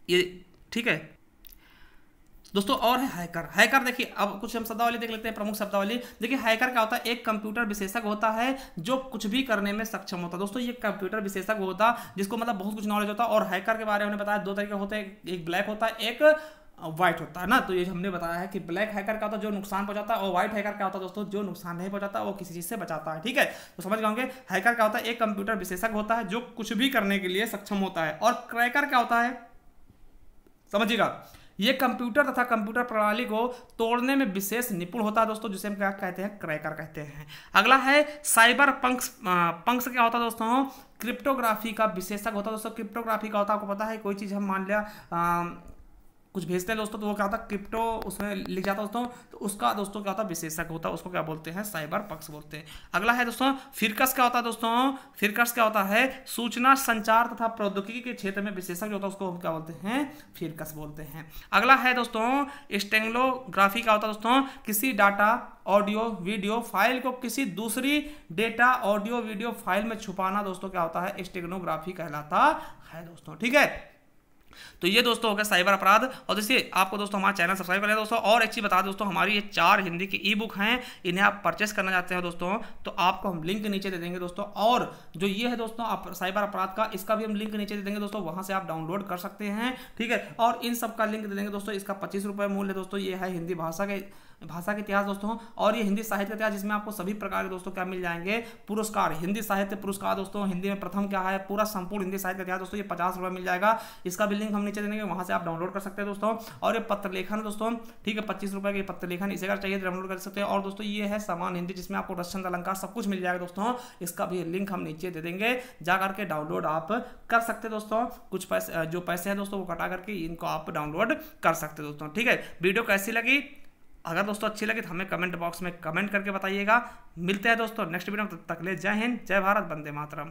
ये ठीक है दोस्तों। और है हैकर। हैकर देखिए, अब कुछ हम शब्दावली देख लेते हैं, प्रमुख शब्दावली। देखिए हैकर क्या होता है, एक कंप्यूटर विशेषज्ञ होता है जो कुछ भी करने में सक्षम होता है दोस्तों। ये कंप्यूटर विशेषज्ञ होता है जिसको मतलब बहुत कुछ नॉलेज होता है। और हैकर के बारे में बताया 2 तरीके होते हैं, एक ब्लैक होता है, एक व्हाइट होता है ना। तो ये हमने बताया है कि ब्लैक हैकर क्या होता है, जो नुकसान पहुंचाता है, और व्हाइट हैकर क्या होता है दोस्तों, जो नुकसान नहीं पहुंचाता, वो किसी चीज से बचाता है, ठीक है। तो समझ गए होंगे, हैकर क्या होता है, एक कंप्यूटर विशेषज्ञ होता है जो कुछ भी करने के लिए सक्षम होता है। और क्रैकर क्या होता है, समझिएगा, ये कंप्यूटर तथा कंप्यूटर प्रणाली को तोड़ने में विशेष निपुण होता है दोस्तों, जिसे हम क्या कहते हैं, क्रैकर कहते हैं। अगला है साइबर पंक्स। पंक्स क्या होता है दोस्तों, क्रिप्टोग्राफी का विशेषज्ञ होता है दोस्तों। क्रिप्टोग्राफी का होता है, आपको पता है, कोई चीज़ हम मान लिया कुछ भेजते हैं दोस्तों, तो वो क्या होता है, क्रिप्टो उसमें लिख जाता है दोस्तों, तो उसका दोस्तों क्या होता है, विशेषज्ञ होता है, उसको क्या बोलते हैं, साइबर पक्ष बोलते हैं। अगला है दोस्तों फिरकस। क्या होता है दोस्तों, फिरकस क्या होता है, सूचना संचार तथा प्रौद्योगिकी के क्षेत्र में विशेषज्ञ होता है, उसको हम क्या बोलते हैं, फिरकस बोलते हैं। अगला है दोस्तों स्टेनोग्राफी। क्या होता है दोस्तों, किसी डाटा, ऑडियो, वीडियो फाइल को किसी दूसरी डेटा, ऑडियो, वीडियो फाइल में छुपाना दोस्तों क्या होता है, स्टेनोग्राफी कहलाता है दोस्तों, ठीक है। तो ये दोस्तों हो गया साइबर अपराध। और जैसे आपको दोस्तों हमारा चैनल सब्सक्राइब करें दोस्तों। और एक चीज़ बता दें दोस्तों, हमारी ये 4 हिंदी की ई बुक हैं, इन्हें आप परचेस करना चाहते हो दोस्तों, तो आपको हम लिंक नीचे दे देंगे दोस्तों। और जो ये है दोस्तों साइबर अपराध का, इसका भी हम लिंक नीचे दे देंगे दोस्तों, वहाँ से आप डाउनलोड कर सकते हैं, ठीक है। और इन सब का लिंक दे देंगे दोस्तों। इसका 25 रुपये मूल्य दोस्तों। ये है हिंदी भाषा के इतिहास दोस्तों, और ये हिंदी साहित्य का इतिहास, जिसमें आपको सभी प्रकार के दोस्तों क्या मिल जाएंगे, पुरस्कार, हिंदी साहित्य पुरस्कार दोस्तों, हिंदी में प्रथम क्या है, पूरा संपूर्ण हिंदी साहित्य का इतिहास दोस्तों, ये 50 रुपये मिल जाएगा। इसका भी लिंक हम नीचे देंगे, वहां से आप डाउनलोड कर सकते हैं दोस्तों। और ये पत्र लेखन दोस्तों, ठीक है, 25 रुपये के पत्र लेखन, इसे अगर चाहिए तो डाउनलोड कर सकते हैं। और दोस्तों ये है समान हिंदी, जिसमें आपको रचना अलंकार सब कुछ मिल जाएगा दोस्तों। इसका भी लिंक हम नीचे दे देंगे, जा करके डाउनलोड आप कर सकते हैं दोस्तों। कुछ पैसे, जो पैसे हैं दोस्तों, वो कटा करके इनको आप डाउनलोड कर सकते हैं दोस्तों, ठीक है। वीडियो कैसी लगी, अगर दोस्तों अच्छी लगी तो हमें कमेंट बॉक्स में कमेंट करके बताइएगा। मिलते हैं दोस्तों नेक्स्ट वीडियो में, तब तक ले जय हिंद, जय भारत, वंदे मातरम।